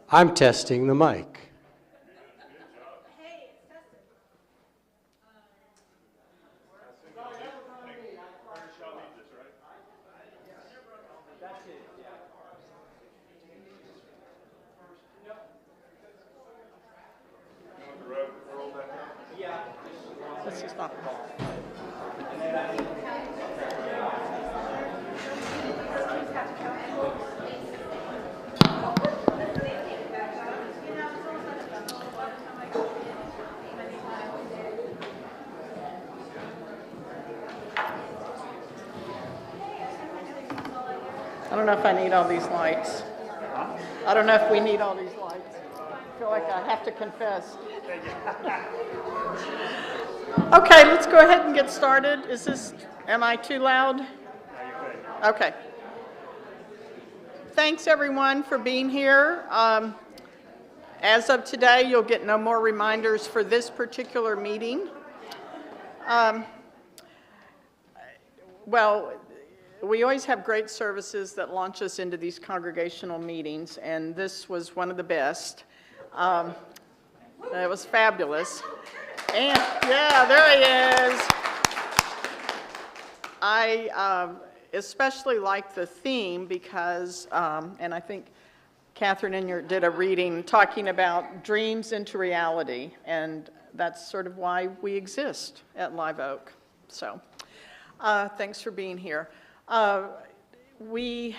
I'm testing the mic. This is not the ball. I don't know if I need all these lights. I don't know if we need all these lights. I feel like I have to confess. Okay, let's go ahead and get started. Am I too loud? Okay. Thanks everyone for being here. As of today, you'll get no more reminders for this particular meeting. Well, we always have great services that launch us into these congregational meetings, and this was one of the best. It was fabulous. And yeah, there he is. I especially like the theme because, and I think Catherine did a reading talking about dreams into reality, and that's sort of why we exist at Live Oak. So thanks for being here. We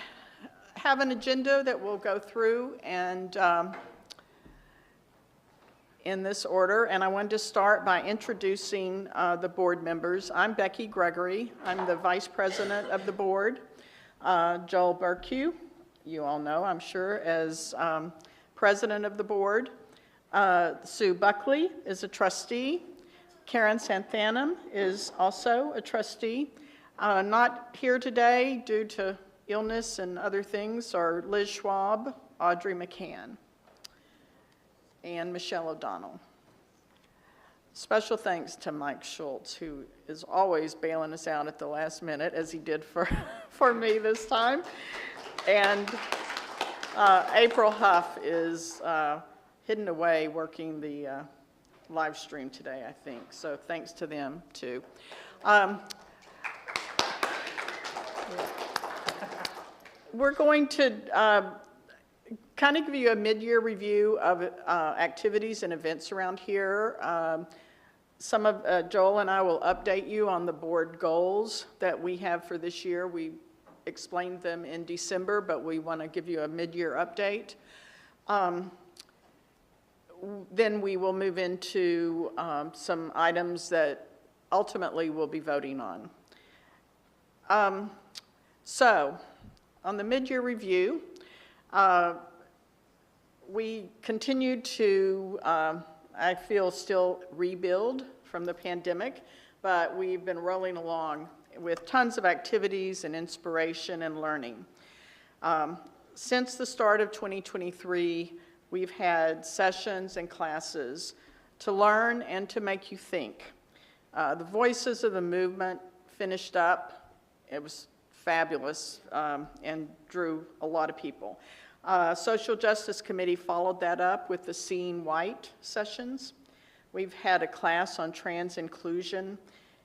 have an agenda that we'll go through and in this order, and I wanted to start by introducing the board members. I'm Becky Gregory. I'm the Vice President of the board. Joel Burkew, you all know, I'm sure, as President of the board. Sue Buckley is a trustee. Karen Santhanum is also a trustee. Not here today due to illness and other things are Liz Schwab, Audrey McCann, and Michelle O'Donnell. Special thanks to Mike Schultz, who is always bailing us out at the last minute, as he did for me this time. And April Huff is hidden away working the live stream today, I think. So thanks to them, too. We're going to kind of give you a mid-year review of activities and events around here. Some of Joel and I will update you on the board goals that we have for this year. We explained them in December, but we want to give you a mid-year update. Then we will move into some items that ultimately we'll be voting on. So, on the mid-year review, we continue to, I feel, still rebuild from the pandemic, but we've been rolling along with tons of activities and inspiration and learning. Since the start of 2023, we've had sessions and classes to learn and to make you think. The Voices of the Movement finished up. It was fabulous and drew a lot of people. Social Justice Committee followed that up with the Seeing White sessions. We've had a class on trans inclusion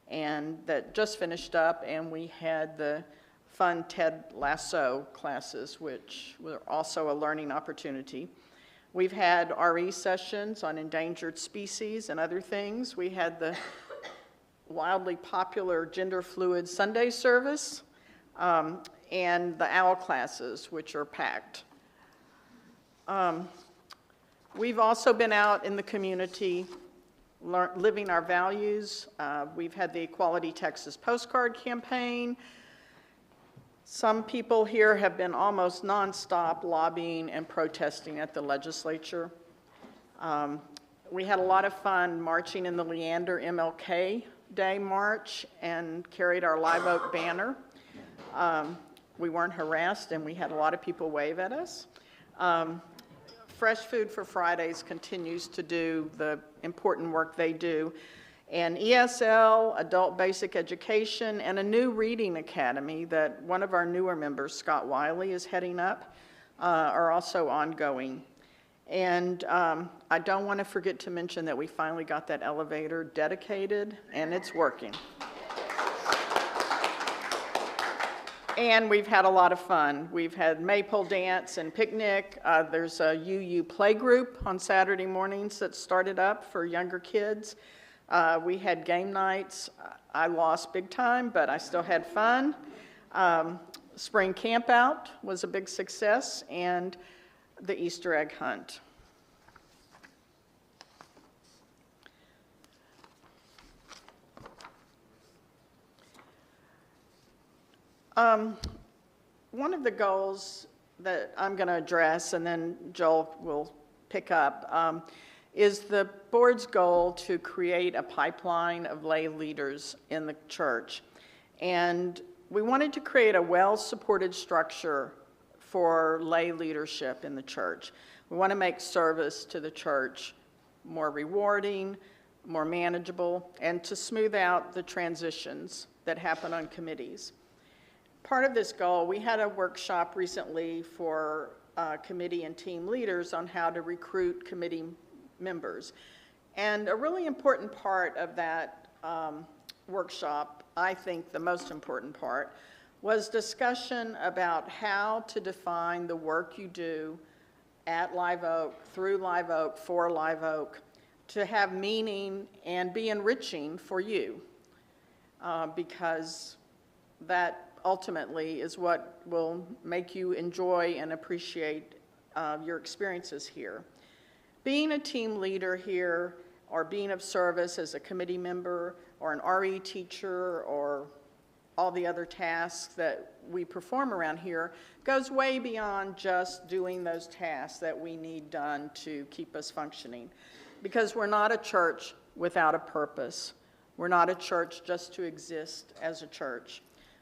and that just finished up, and we had the fun Ted Lasso classes, which were also a learning opportunity. We've had RE sessions on endangered species and other things. We had the wildly popular gender fluid Sunday service, and the OWL classes, which are packed. We've also been out in the community living our values. We've had the Equality Texas postcard campaign. Some people here have been almost nonstop lobbying and protesting at the legislature. We had a lot of fun marching in the Leander MLK Day March and carried our Live Oak banner. We weren't harassed, and we had a lot of people wave at us. Fresh Food for Fridays continues to do the important work they do. And ESL, Adult Basic Education, and a new reading academy that one of our newer members, Scott Wiley, is heading up, are also ongoing. And I don't want to forget to mention that we finally got that elevator dedicated, and it's working. And we've had a lot of fun. We've had Maypole dance and picnic. There's a UU play group on Saturday mornings that started up for younger kids. We had game nights. I lost big time, but I still had fun. Spring camp out was a big success, and the Easter egg hunt. One of the goals that I'm going to address, and then Joel will pick up, is the board's goal to create a pipeline of lay leaders in the church. And we wanted to create a well-supported structure for lay leadership in the church. We want to make service to the church more rewarding, more manageable, and to smooth out the transitions that happen on committees. Part of this goal, we had a workshop recently for committee and team leaders on how to recruit committee members. And a really important part of that workshop, I think the most important part, was discussion about how to define the work you do at Live Oak, through Live Oak, for Live Oak, to have meaning and be enriching for you, because that ultimately is what will make you enjoy and appreciate your experiences here. Being a team leader here, or being of service as a committee member, or an RE teacher, or all the other tasks that we perform around here, goes way beyond just doing those tasks that we need done to keep us functioning. Because we're not a church without a purpose. We're not a church just to exist as a church.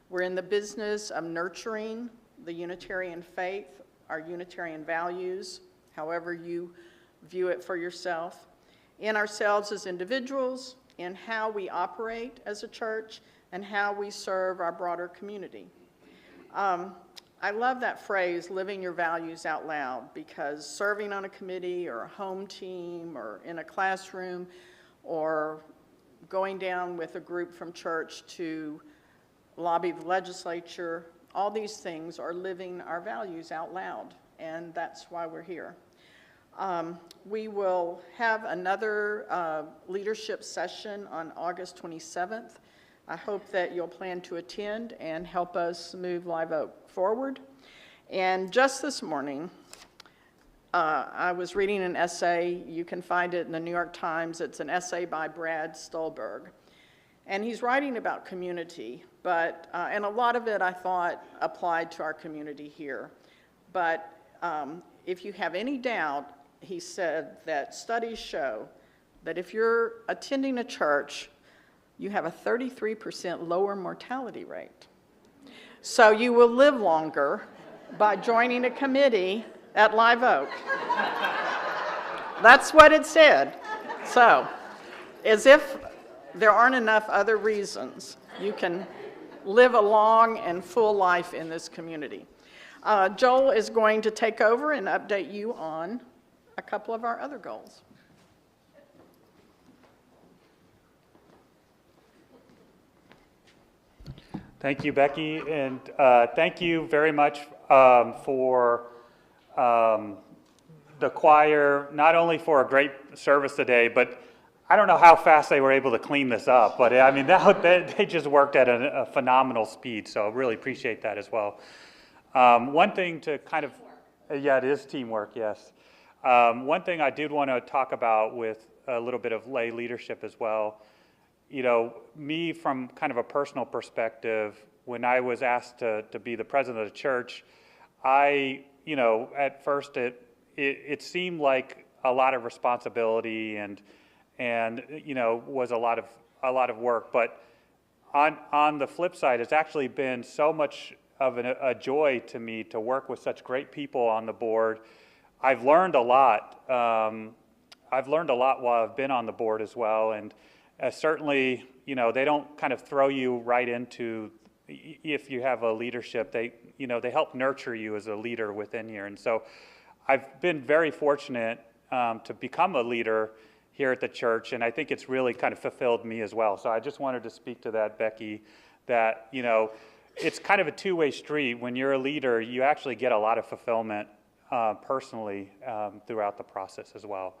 We're in the business of nurturing the Unitarian faith, our Unitarian values, however you view it for yourself, in ourselves as individuals, in how we operate as a church, and how we serve our broader community. I love that phrase, living your values out loud, because serving on a committee or a home team or in a classroom or going down with a group from church to lobby the legislature, all these things are living our values out loud, and that's why we're here. We will have another leadership session on August 27th. I hope that you'll plan to attend and help us move Live Oak forward. And just this morning, I was reading an essay. You can find it in the New York Times. It's an essay by Brad Stulberg. And he's writing about community, but, and a lot of it I thought applied to our community here. But if you have any doubt, he said that studies show that if you're attending a church, you have a 33% lower mortality rate. So you will live longer by joining a committee at Live Oak. That's what it said. So, as if there aren't enough other reasons, you can live a long and full life in this community. Joel is going to take over and update you on a couple of our other goals. Thank you, Becky, and thank you very much for the choir, not only for a great service today, but I don't know how fast they were able to clean this up, but I mean, they just worked at a phenomenal speed, so I really appreciate that as well. One thing to kind of, yeah, it is teamwork, yes. One thing I did want to talk about with a little bit of lay leadership as well, you know, me from kind of a personal perspective, when I was asked to be the president of the church, you know, at first it seemed like a lot of responsibility and you know, was a lot of work. But on the flip side, it's actually been so much of a joy to me to work with such great people on the board. I've learned a lot. I've learned a lot while I've been on the board as well, and certainly, you know, they don't kind of throw you right into, if you have a leadership, they help nurture you as a leader within here. And so I've been very fortunate to become a leader here at the church, and I think it's really kind of fulfilled me as well. So I just wanted to speak to that, Becky, that, you know, it's kind of a two-way street. When you're a leader, you actually get a lot of fulfillment personally throughout the process as well.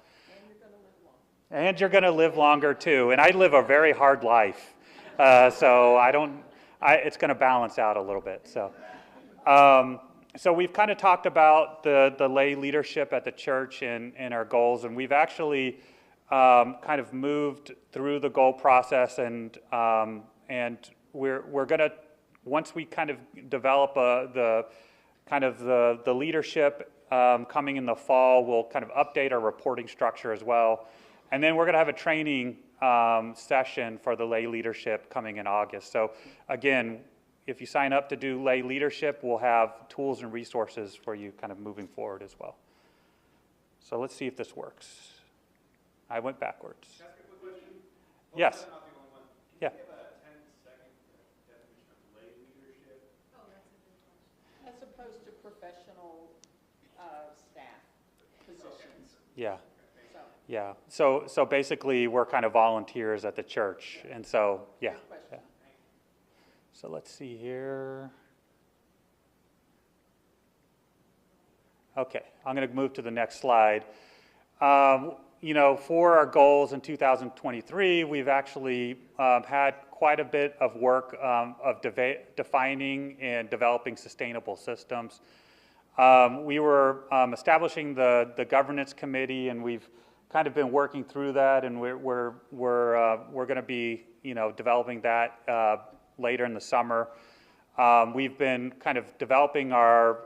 And you're going to live longer too. And I live a very hard life. So it's going to balance out a little bit. So we've kind of talked about the lay leadership at the church and our goals. And we've actually kind of moved through the goal process. And we're going to, once we kind of develop the leadership coming in the fall, we'll kind of update our reporting structure as well. And then we're going to have a training session for the lay leadership coming in August. So again, if you sign up to do lay leadership, we'll have tools and resources for you kind of moving forward as well. So let's see if this works. I went backwards. Can I ask a quick question? Yes. Not the only one. Yeah. Can you give a 10-second definition of lay leadership? Oh, that's a good question. As opposed to professional staff positions. Yeah. So, Yeah. So basically, we're kind of volunteers at the church, and so yeah. Good question. Yeah. So let's see here. Okay, I'm going to move to the next slide. You know, for our goals in 2023, we've actually had quite a bit of work of defining and developing sustainable systems. We were establishing the governance committee, and we've kind of been working through that, and we're going to be, you know, developing that later in the summer. We've been kind of developing our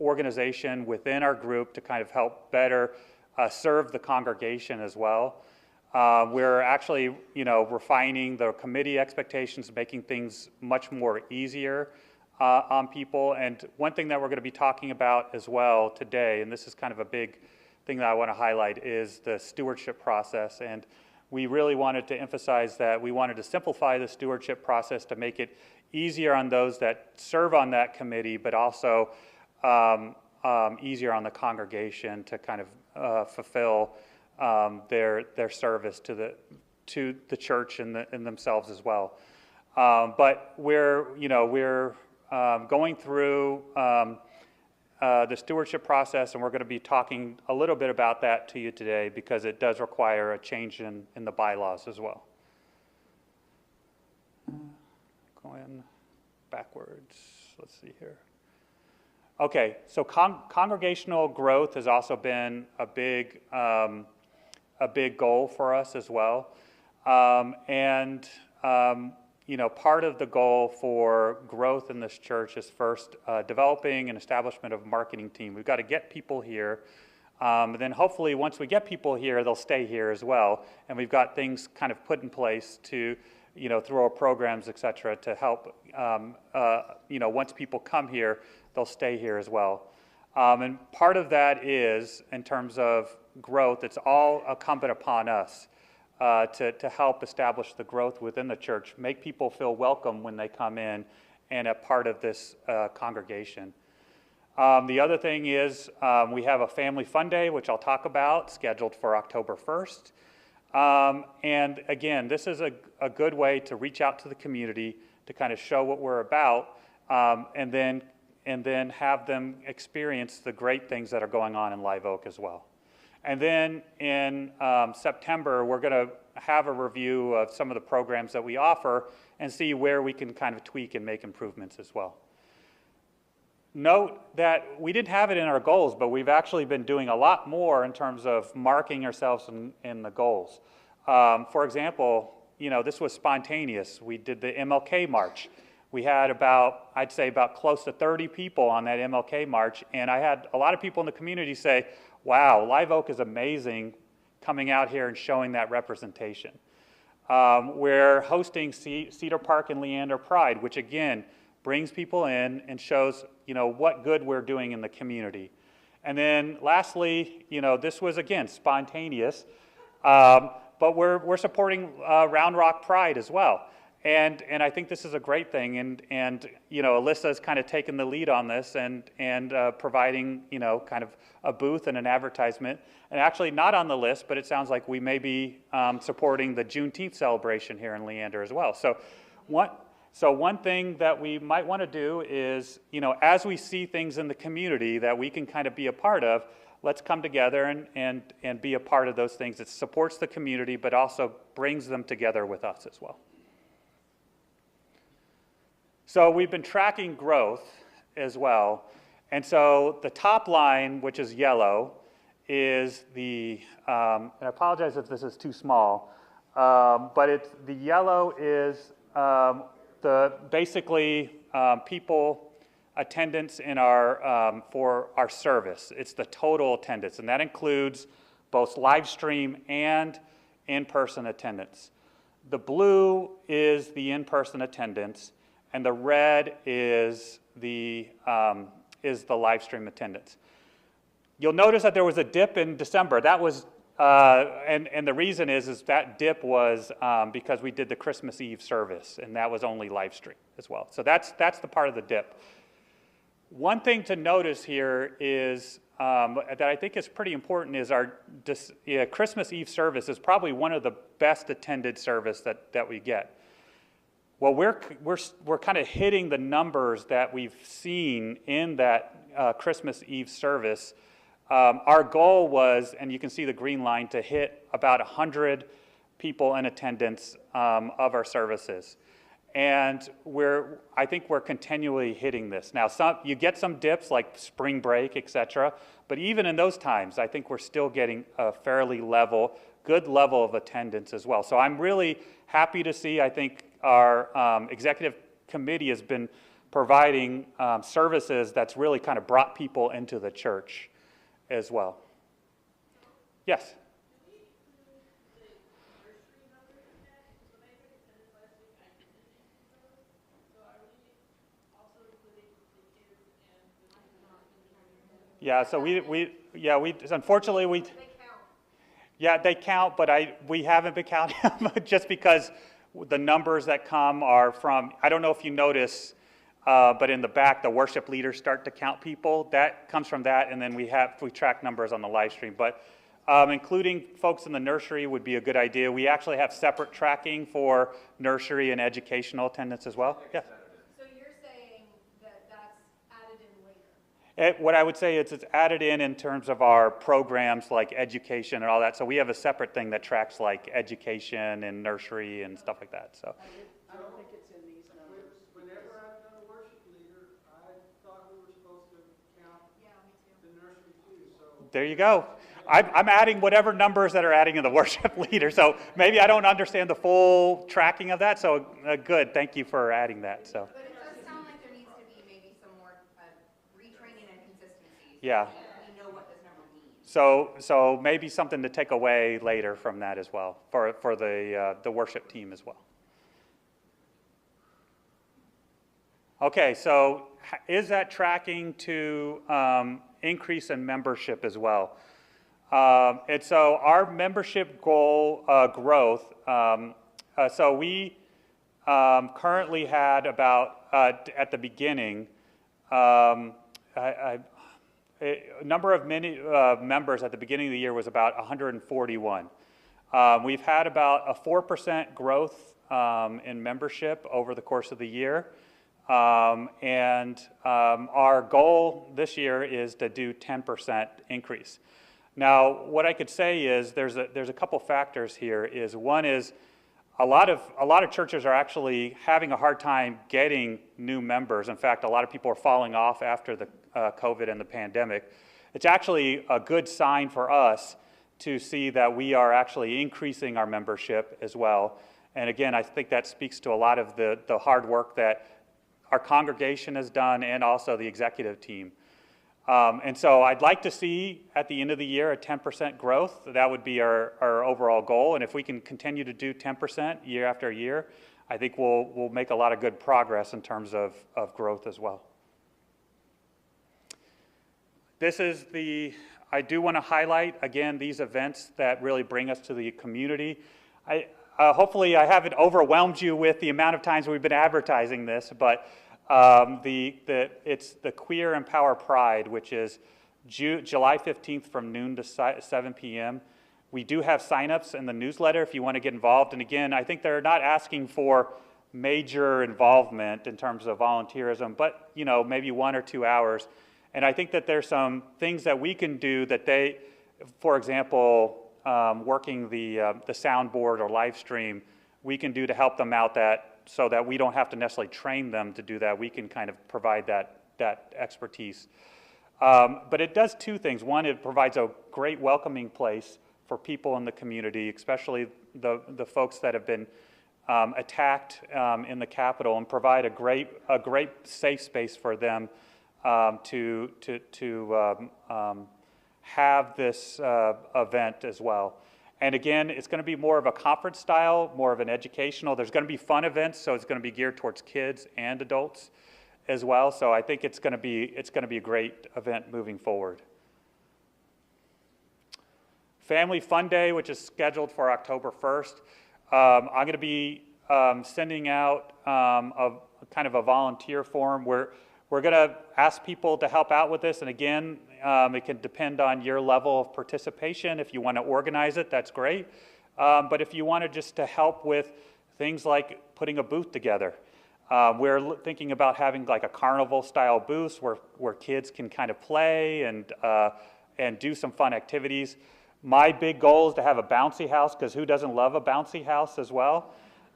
organization within our group to kind of help better serve the congregation as well. We're actually, you know, refining the committee expectations, making things much more easier on people. And one thing that we're going to be talking about as well today, and this is kind of a big thing that I want to highlight, is the stewardship process. And we really wanted to emphasize that we wanted to simplify the stewardship process to make it easier on those that serve on that committee, but also easier on the congregation to kind of fulfill their service to the church and themselves as well. But we're going through the stewardship process, and we're going to be talking a little bit about that to you today because it does require a change in the bylaws as well. Going backwards, let's see here. Okay, so congregational growth has also been a big goal for us as well. You know, part of the goal for growth in this church is first developing an establishment of a marketing team. We've got to get people here. Then hopefully once we get people here, they'll stay here as well. And we've got things kind of put in place to, you know, through our programs, et cetera, to help, you know, once people come here, they'll stay here as well. And part of that is, in terms of growth, it's all incumbent upon us to help establish the growth within the church, make people feel welcome when they come in and a part of this congregation. The other thing is we have a family fun day, which I'll talk about, scheduled for October 1st. And again, this is a good way to reach out to the community to kind of show what we're about, and then have them experience the great things that are going on in Live Oak as well. And then in September, we're going to have a review of some of the programs that we offer and see where we can kind of tweak and make improvements as well. Note that we didn't have it in our goals, but we've actually been doing a lot more in terms of marking ourselves in the goals. For example, you know, this was spontaneous. We did the MLK March. We had I'd say about close to 30 people on that MLK March, and I had a lot of people in the community say, wow, Live Oak is amazing coming out here and showing that representation. We're hosting Cedar Park and Leander Pride, which again brings people in and shows, you know, what good we're doing in the community. And then lastly, you know, this was again spontaneous, but we're supporting Round Rock Pride as well. And I think this is a great thing, and you know, Alyssa's kind of taken the lead on this and providing, you know, kind of a booth and an advertisement. And actually not on the list, but it sounds like we may be supporting the Juneteenth celebration here in Leander as well. So one thing that we might want to do is, you know, as we see things in the community that we can kind of be a part of, let's come together and be a part of those things. That supports the community, but also brings them together with us as well. So we've been tracking growth as well. And so the top line, which is yellow, is the, and I apologize if this is too small, but the yellow is basically people attendance in our, for our service. It's the total attendance, and that includes both live stream and in-person attendance. The blue is the in-person attendance, and the red is the live stream attendance. You'll notice that there was a dip in December. That was, and the reason is that dip was because we did the Christmas Eve service, and that was only live stream as well. So that's the part of the dip. One thing to notice here is that I think is pretty important is our Christmas Eve service is probably one of the best attended service that we get. Well, we're kind of hitting the numbers that we've seen in that Christmas Eve service. Our goal was, and you can see the green line, to hit about 100 people in attendance of our services. And I think we're continually hitting this. Now, you get some dips like spring break, etc. But even in those times, I think we're still getting a fairly good level of attendance as well. So I'm really happy to see, I think our executive committee has been providing services that's really kind of brought people into the church as well. Yes? Yeah, so we unfortunately they count, but we haven't been counting them just because the numbers that come are from, I don't know if you notice, but in the back, the worship leaders start to count people. That comes from that, and then we track numbers on the live stream. But including folks in the nursery would be a good idea. We actually have separate tracking for nursery and educational attendance as well. Yeah. So you're saying that that's added in later? What I would say is it's added in terms of our programs like education and all that. So we have a separate thing that tracks like education and nursery and stuff like that. So. I don't think it's in these numbers. Whenever I've done a worship leader, I thought we were supposed to count the nursery too. So there you go. I'm adding whatever numbers that are adding in the worship leader. So maybe I don't understand the full tracking of that. So good. Thank you for adding that. So. But it does sound like there needs to be maybe some more retraining and consistency. Yeah. So we know what this number means. So maybe something to take away later from that as well for the worship team as well. Okay, so is that tracking to increase in membership as well? And so our membership goal growth, so we currently had about, at the beginning, a number of members at the beginning of the year was about 141. We've had about a 4% growth in membership over the course of the year. And our goal this year is to do 10% increase. Now, what I could say is there's a couple factors here. One is a lot of churches are actually having a hard time getting new members. In fact, a lot of people are falling off after the COVID and the pandemic. It's actually a good sign for us to see that we are actually increasing our membership as well. And again, I think that speaks to a lot of the hard work that our congregation has done and also the executive team. And so I'd like to see at the end of the year a 10% growth. That would be our overall goal. And if we can continue to do 10% year after year, I think we'll make a lot of good progress in terms of growth as well. This is I do want to highlight, again, these events that really bring us to the community. hopefully I haven't overwhelmed you with the amount of times we've been advertising this, but it's the Queer Empower Pride, which is July 15th from noon to 7 p.m. We do have signups in the newsletter if you want to get involved. And again, I think they're not asking for major involvement in terms of volunteerism, but maybe 1 or 2 hours. And I think that there's some things that we can do that they, for example, working the soundboard or live stream, we can do to help them out so that we don't have to necessarily train them to do that. We can kind of provide that expertise. But it does 2 things. One, it provides a great welcoming place for people in the community, especially the folks that have been attacked in the Capitol, and provide a great safe space for them to have this event as well. And again, it's going to be more of a conference style, more of an educational. There's going to be fun events, so it's going to be geared towards kids and adults as well. So I think it's going to be a great event moving forward. Family Fun Day, which is scheduled for October 1st. I'm going to be sending out kind of a volunteer form where we're going to ask people to help out with this. And again, it can depend on your level of participation. If you want to organize it, that's great. But if you want just to help with things like putting a booth together, we're thinking about having like a carnival-style booth where kids can kind of play and do some fun activities. My big goal is to have a bouncy house, because who doesn't love a bouncy house as well?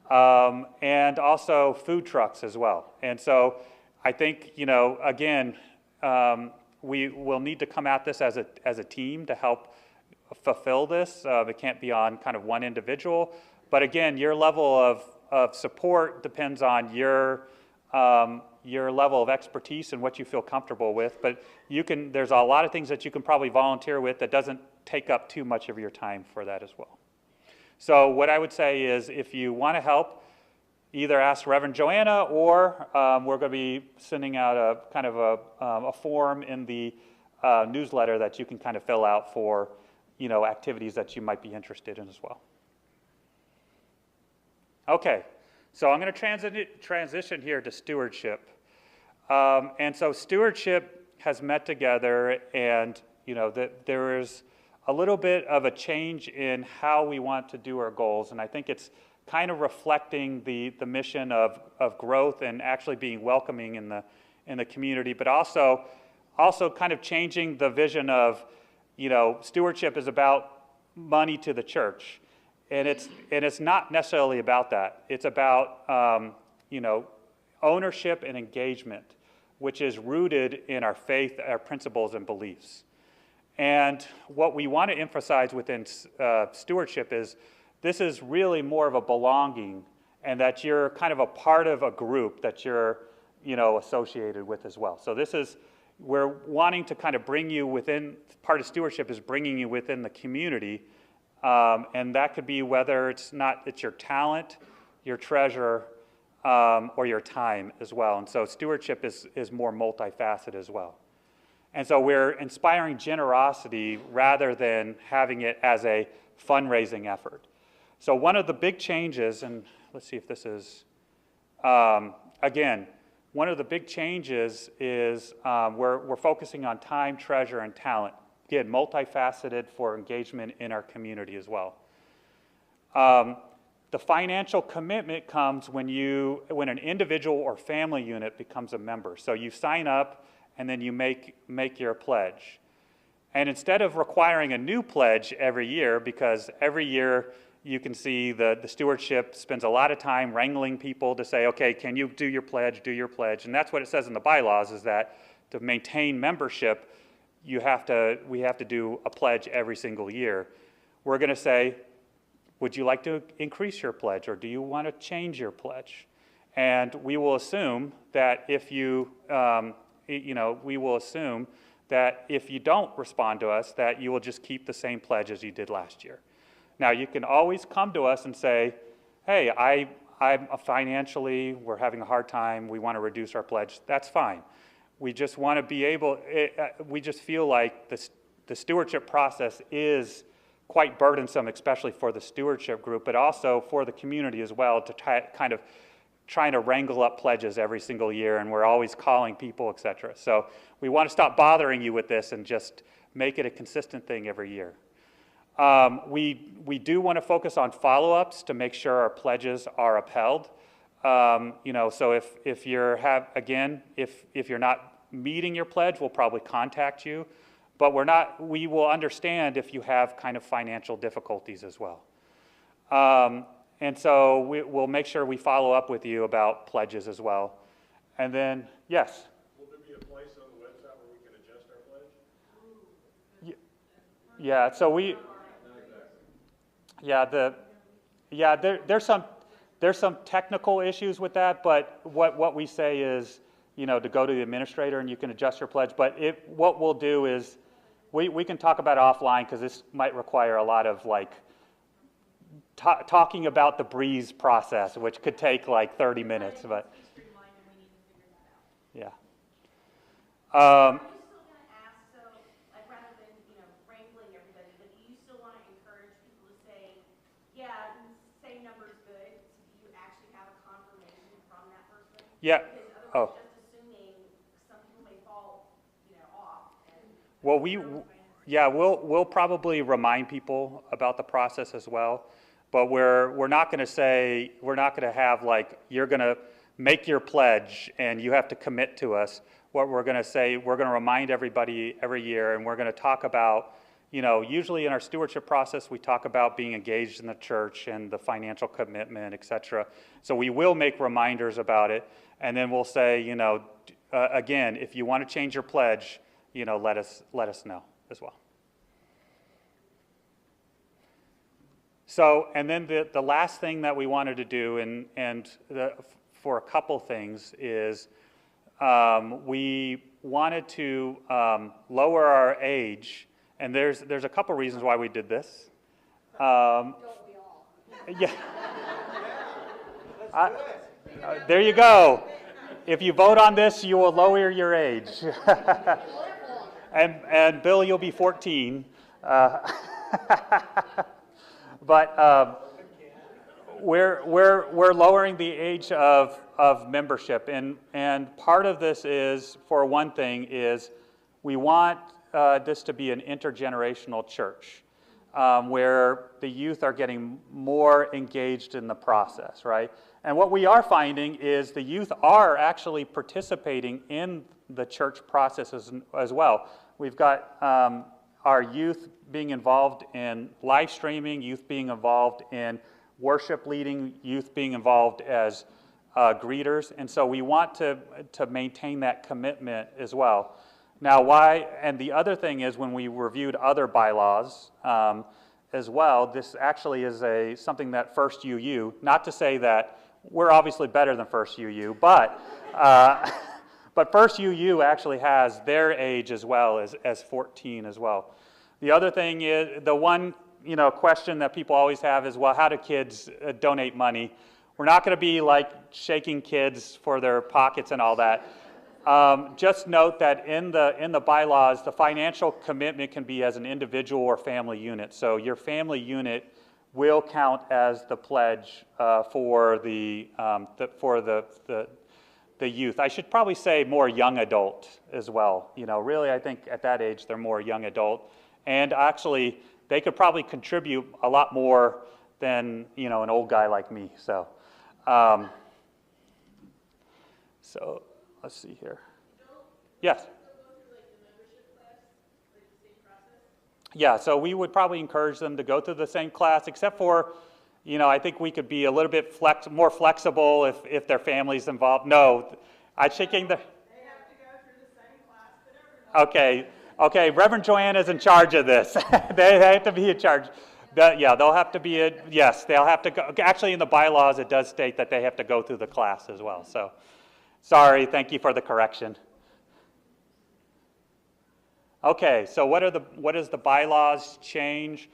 And also food trucks as well. And so I think, again, we will need to come at this as a team to help fulfill this. It can't be on kind of one individual. But again, your level of support depends on your level of expertise and what you feel comfortable with. But there's a lot of things that you can probably volunteer with that doesn't take up too much of your time for that as well. So what I would say is, if you want to help, either ask Reverend Joanna, or we're going to be sending out a kind of a form in the newsletter that you can kind of fill out for activities that you might be interested in as well. Okay, so I'm going to transition here to stewardship. And so stewardship has met together, and that there is a little bit of a change in how we want to do our goals, and I think it's kind of reflecting the mission of growth and actually being welcoming in the community, but also kind of changing the vision of stewardship is about money to the church, and it's not necessarily about that. It's about ownership and engagement, which is rooted in our faith, our principles, and beliefs. And what we want to emphasize within stewardship is this is really more of a belonging, and that you're kind of a part of a group that you're associated with as well. So we're wanting to kind of bring you within, part of stewardship is bringing you within the community, and that could be whether it's your talent, your treasure, or your time as well. And so stewardship is more multifaceted as well. And so we're inspiring generosity rather than having it as a fundraising effort. So one of the big changes, and let's see if this is, again, one of the big changes is we're focusing on time, treasure, and talent. Again, multifaceted for engagement in our community as well. The financial commitment comes when an individual or family unit becomes a member. So you sign up, and then you make your pledge. And instead of requiring a new pledge every year, because every year you can see the stewardship spends a lot of time wrangling people to say, okay, can you do your pledge, do your pledge? And that's what it says in the bylaws, is that to maintain membership, we have to do a pledge every single year. We're going to say, would you like to increase your pledge, or do you want to change your pledge? And we will assume that if we will assume that if you don't respond to us, that you will just keep the same pledge as you did last year. Now, you can always come to us and say, hey, I'm financially, we're having a hard time, we want to reduce our pledge. That's fine. We just want to be able, we just feel like the stewardship process is quite burdensome, especially for the stewardship group, but also for the community as well, to trying to wrangle up pledges every single year, and we're always calling people, et cetera. So we want to stop bothering you with this and just make it a consistent thing every year. We do want to focus on follow-ups to make sure our pledges are upheld. So if you're if you're not meeting your pledge, we'll probably contact you, but we will understand if you have kind of financial difficulties as well. And so we'll make sure we follow up with you about pledges as well. And then, yes? Will there be a place on the website where we can adjust our pledge? Yeah, so there's some technical issues with that, but what we say is, to go to the administrator and you can adjust your pledge. But what we'll do is we can talk about it offline, because this might require a lot of talking about the breeze process, which could take 30 minutes. But yeah. I'm just still going to ask, so rather than wrangling everybody, but do you still want to encourage people to say, yeah, same number's good? So do you actually have a confirmation from that person? Yeah. Because otherwise, just assuming some people may fall, off. Well, we'll probably remind people about the process as well, but we're not going to say, we're not going to have you're going to make your pledge and you have to commit to us. What we're going to say, we're going to remind everybody every year, and we're going to talk about, usually in our stewardship process, we talk about being engaged in the church and the financial commitment, et cetera. So we will make reminders about it, and then we'll say, again, if you want to change your pledge, let us know as well. So, and then the last thing that we wanted to do, for a couple things, is we wanted to lower our age, and there's a couple reasons why we did this. Don't we all? Yeah. There you go. If you vote on this, you will lower your age. and Bill, you'll be 14. But we're lowering the age of membership, and part of this is, for one thing, is we want this to be an intergenerational church, where the youth are getting more engaged in the process, right? And what we are finding is the youth are actually participating in the church process as well. We've got our youth being involved in live streaming, youth being involved in worship leading, youth being involved as greeters, and so we want to maintain that commitment as well. Now, why? And the other thing is, when we reviewed other bylaws as well, this actually is something that First UU. Not to say that we're obviously better than First UU, but but First UU actually has their age as well as 14 as well. The other thing is, the one question that people always have is, well, how do kids donate money? We're not going to be shaking kids for their pockets and all that. Just note that in the bylaws, the financial commitment can be as an individual or family unit. So your family unit will count as the pledge for the youth. I should probably say more young adult as well. Really, I think at that age they're more young adult, and actually they could probably contribute a lot more than an old guy like me. So, let's see here. Yes. Yeah, so we would probably encourage them to go through the same class, except for, I think we could be a little bit more flexible if their family's involved. No, I'm shaking the... They have to go through the same class that everyone. Okay, Reverend Joanne is in charge of this. They have to be in charge. They'll have to be, they'll have to go. Actually, in the bylaws, it does state that they have to go through the class as well. So, sorry, thank you for the correction. Okay, so what does the bylaws change?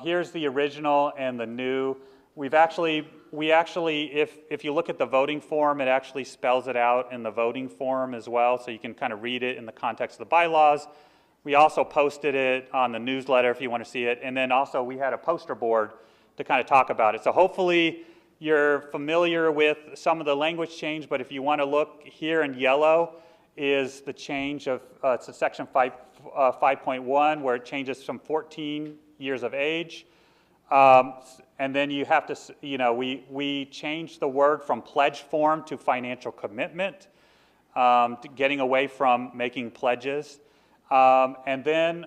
Here's the original and the new. We actually, if you look at the voting form, it actually spells it out in the voting form as well, so you can kind of read it in the context of the bylaws. We also posted it on the newsletter if you want to see it. And then also we had a poster board to kind of talk about it. So hopefully you're familiar with some of the language change, but if you want to look here in yellow is the change of, it's a section 5.1 where it changes from 14 years of age. And then you have to, we changed the word from pledge form to financial commitment, getting away from making pledges. And then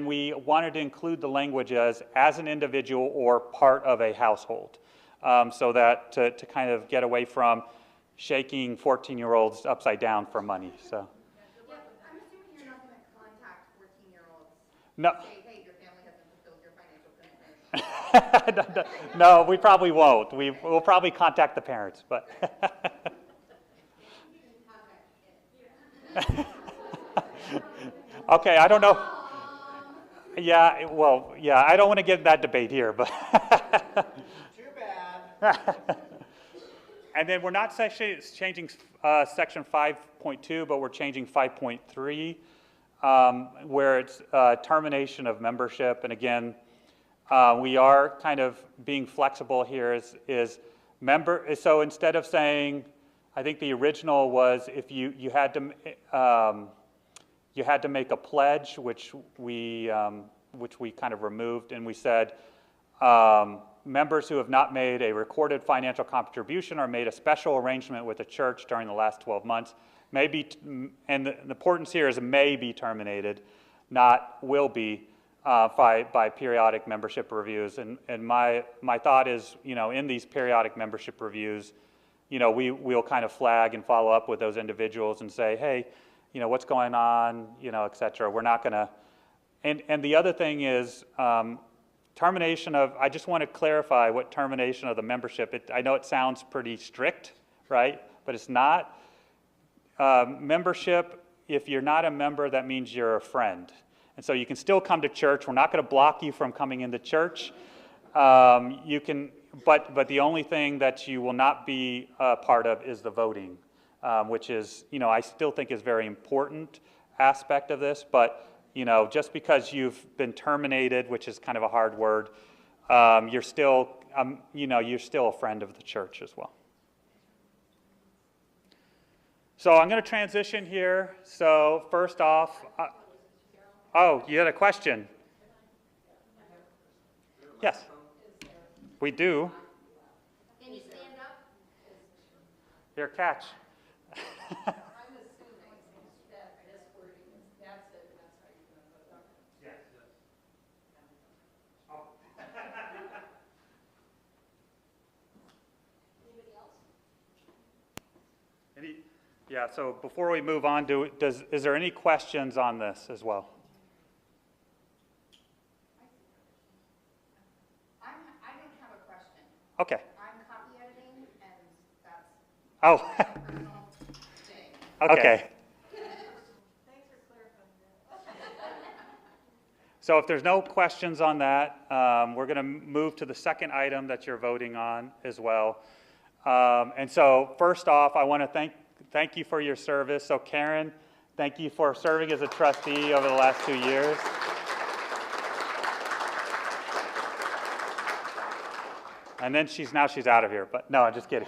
we wanted to include the language as an individual or part of a household, so that to kind of get away from shaking 14-year-olds upside down for money. So. Yeah, I'm assuming you're not going to contact 14-year-olds. No. Say, hey, your family hasn't fulfilled your financial commitment. No, we probably won't. We'll probably contact the parents, but. Okay, I don't know. Yeah, well, yeah, I don't want to get in that debate here, but. Too bad. And then we're not changing section 5.2, but we're changing 5.3, where it's termination of membership. And again, we are kind of being flexible here. So instead of saying, I think the original was if you had to make a pledge, which we kind of removed, and we said. Members who have not made a recorded financial contribution or made a special arrangement with the church during the last 12 months may be, and the importance here is may be terminated, not will be, by periodic membership reviews. And my thought is, in these periodic membership reviews, we'll kind of flag and follow up with those individuals and say, hey, what's going on, et cetera. We're not going to, and the other thing is, termination of, I just want to clarify what termination of the membership, I know it sounds pretty strict, right? But it's not. Membership, if you're not a member, that means you're a friend. And so you can still come to church. We're not going to block you from coming into church. You can, but the only thing that you will not be a part of is the voting, which is, I still think is very important aspect of this, but just because you've been terminated, which is kind of a hard word, you're still a friend of the church as well. So I'm going to transition here. So first off, oh, you had a question? Yes, we do. Can you stand up? Here, catch. Yeah, so before we move on, is there any questions on this as well? I don't have a question. Okay. I'm copy editing, and that's Oh, my personal thing. okay. Thanks for clarifying that. So if there's no questions on that, we're going to move to the second item that you're voting on as well. And so first off, I want to thank you for your service. So Karen, thank you for serving as a trustee over the last 2 years. And then she's out of here, but no, I'm just kidding.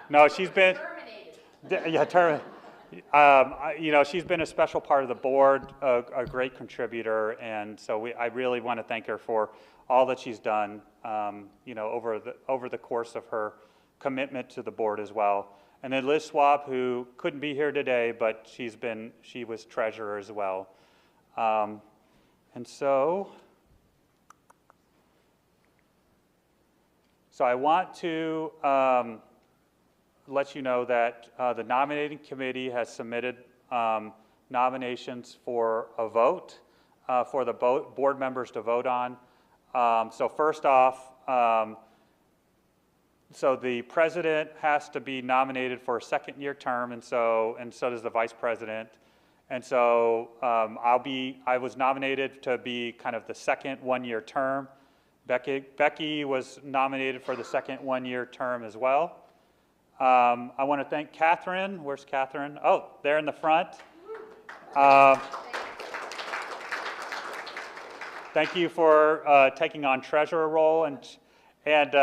No, she's been Terminated. yeah, she's been a special part of the board, a great contributor, and so I really want to thank her for all that she's done, over the course of her commitment to the board as well. And then Liz Swab, who couldn't be here today, but she was treasurer as well. And so I want to let you know that the nominating committee has submitted nominations for a vote for the board members to vote on. So first off, so the president has to be nominated for a second-year term, and so does the vice president. And so I was nominated to be kind of the second one-year term. Becky was nominated for the second one-year term as well. I want to thank Catherine. Where's Catherine? Oh, there in the front. Thank you for taking on treasurer role, and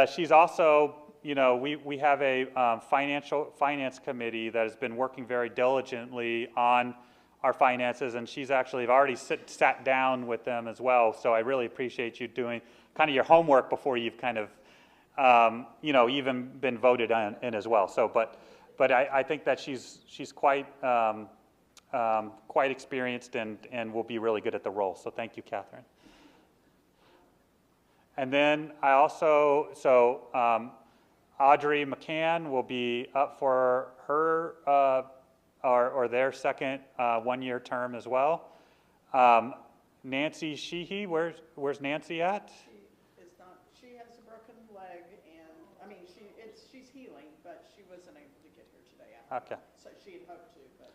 she's also, you know, we have a finance committee that has been working very diligently on our finances, and she's actually already sat down with them as well. So I really appreciate you doing kind of your homework before you've kind of, you know, even been voted in as well. So, but I think that she's quite quite experienced and will be really good at the role. So thank you, Catherine. And then I also, Audrey McCann will be up for her or their second one-year term as well. Nancy Sheehy, where's Nancy at? She is not. She has a broken leg, and I mean, she's healing, but she wasn't able to get here today. Okay. So she had hoped to, but.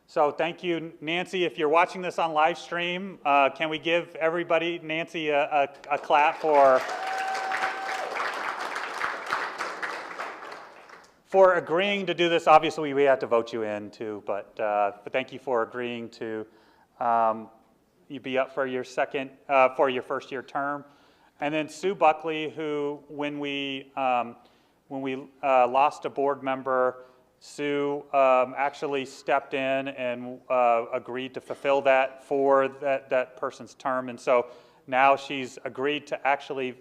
So thank you, Nancy. If you're watching this on live stream, can we give everybody, Nancy, a clap for agreeing to do this? Obviously, we had to vote you in too, but thank you for agreeing to you be up for your first year term. And then Sue Buckley, who when we lost a board member, Sue actually stepped in and agreed to fulfill that for that person's term, and so now she's agreed to actually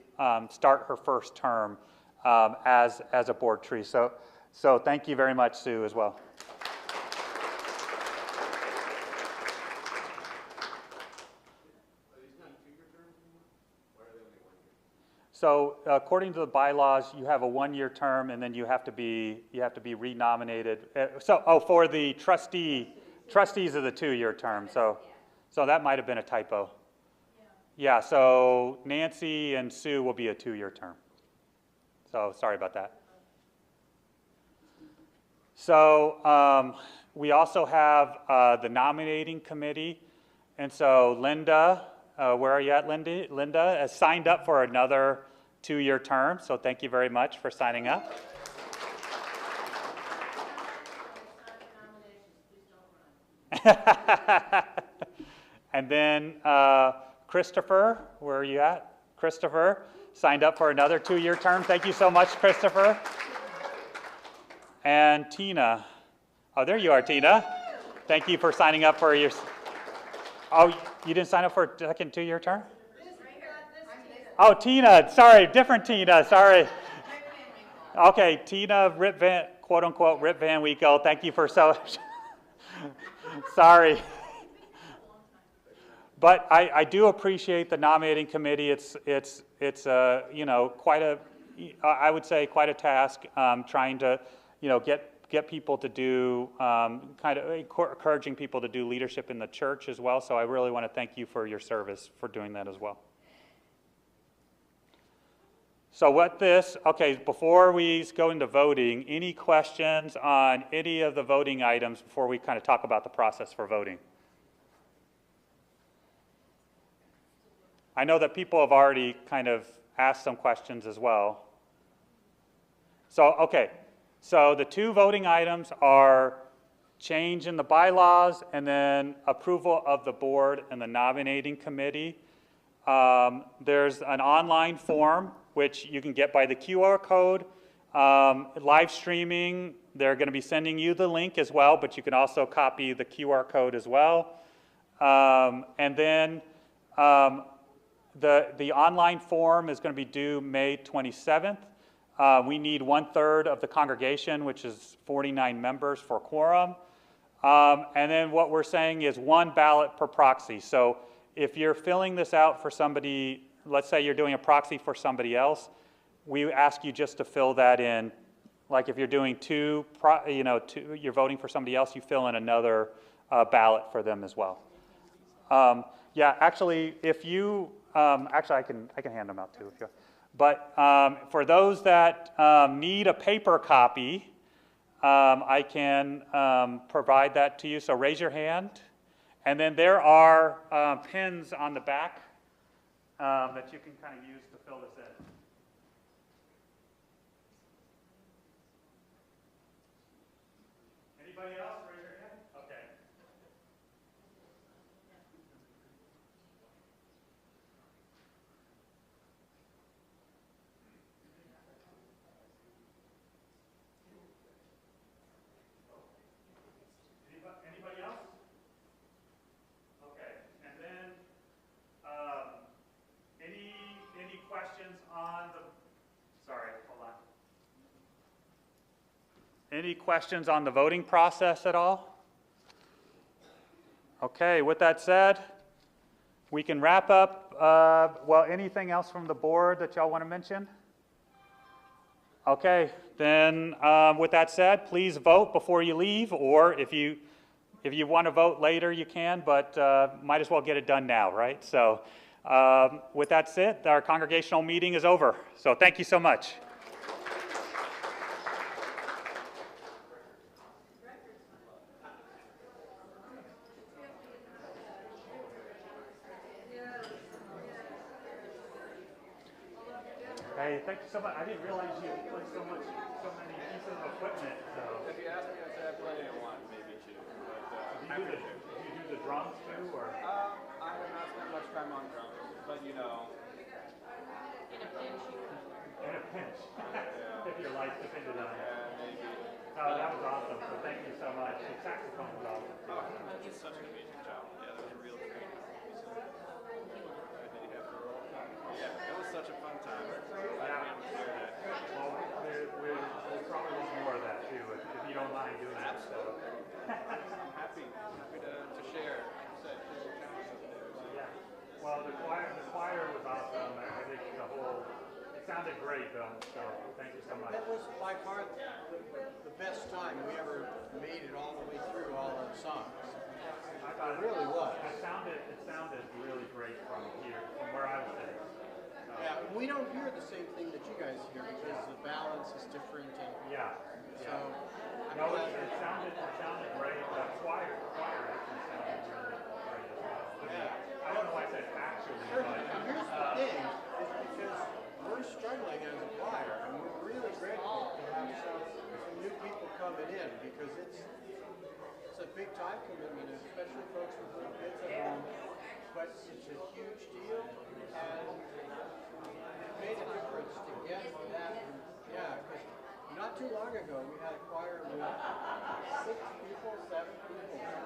start her first term as a board tree. So thank you very much, Sue, as well. So according to the bylaws, you have a one-year term, and then you have to be renominated. For the trustees of the two-year term. So that might have been a typo. Yeah. So Nancy and Sue will be a two-year term. So sorry about that. So we also have the nominating committee, and so Linda, where are you at, Linda? Linda has signed up for another two-year term, so thank you very much for signing up. And then Christopher, where are you at? Christopher signed up for another two-year term. Thank you so much, Christopher. And Tina. Oh, there you are, Tina. Thank you for signing up for your... Oh, you didn't sign up for a second two-year term? Oh, Tina. Sorry, different Tina. Sorry. Okay, Tina quote-unquote Rip Van Winkle. Thank you for Sorry. But I do appreciate the nominating committee. It's you know, I would say quite a task trying to, you know, get people to do, kind of encouraging people to do leadership in the church as well. So I really want to thank you for your service for doing that as well. So before we go into voting, any questions on any of the voting items before we kind of talk about the process for voting? I know that people have already kind of asked some questions as well. So, okay. So the two voting items are change in the bylaws and then approval of the board and the nominating committee. There's an online form which you can get by the QR code. Live streaming, they're going to be sending you the link as well, but you can also copy the QR code as well. And then the online form is going to be due May 27th. We need 1/3 of the congregation, which is 49 members for quorum. And then what we're saying is one ballot per proxy. So if you're filling this out for somebody, let's say you're doing a proxy for somebody else, we ask you just to fill that in. Like if you're doing you're voting for somebody else, you fill in another ballot for them as well. Yeah, actually, if you, actually I can hand them out too if you. But for those that need a paper copy, I can provide that to you. So raise your hand. And then there are pens on the back that you can kind of use to fill this in. Anybody else? Raise your hand. Okay. questions on the, sorry, hold on. Any questions on the voting process at all? Okay, with that said, we can wrap up. Well, anything else from the board that y'all want to mention? Okay, then with that said, please vote before you leave, or if you want to vote later, you can, but might as well get it done now, right? So with that said, our congregational meeting is over. So thank you so much. Hey, thank you so much. I didn't realize you put so many pieces of equipment. So. If you ask me, I'd say I plenty of one, maybe two. But do you do the drums too, or? I have not spent much time on drums, but you know. In a pinch. In a pinch. If your life depended on it. Maybe. Oh, that was awesome. So thank you so much. The saxophone was awesome too. Oh, he did such an amazing job. Yeah, that was a real treat. Yeah, it was such a fun time. Yeah. Well, we'll probably want more of that too, if you don't mind doing that. So. I'm happy to share. Yeah. Well, the choir was awesome. I think it sounded great though. So thank you so much. That was by far the best time we ever made it all the way through all those songs. I thought It really was. It sounded really great from here, from where I was sitting. Yeah, we don't hear the same thing that you guys hear because the balance is different. And Yeah. so, No, it sounded great. The choir actually sounded really great as well. I don't know why I said actually, but here's the thing, is because we're struggling as a choir, and we're really grateful to have some new people coming in because it's a big time commitment, especially folks with little kids at home. But it's a huge deal, and it made a difference to get that. Yeah, because not too long ago we had a choir with 6 people, 7 people.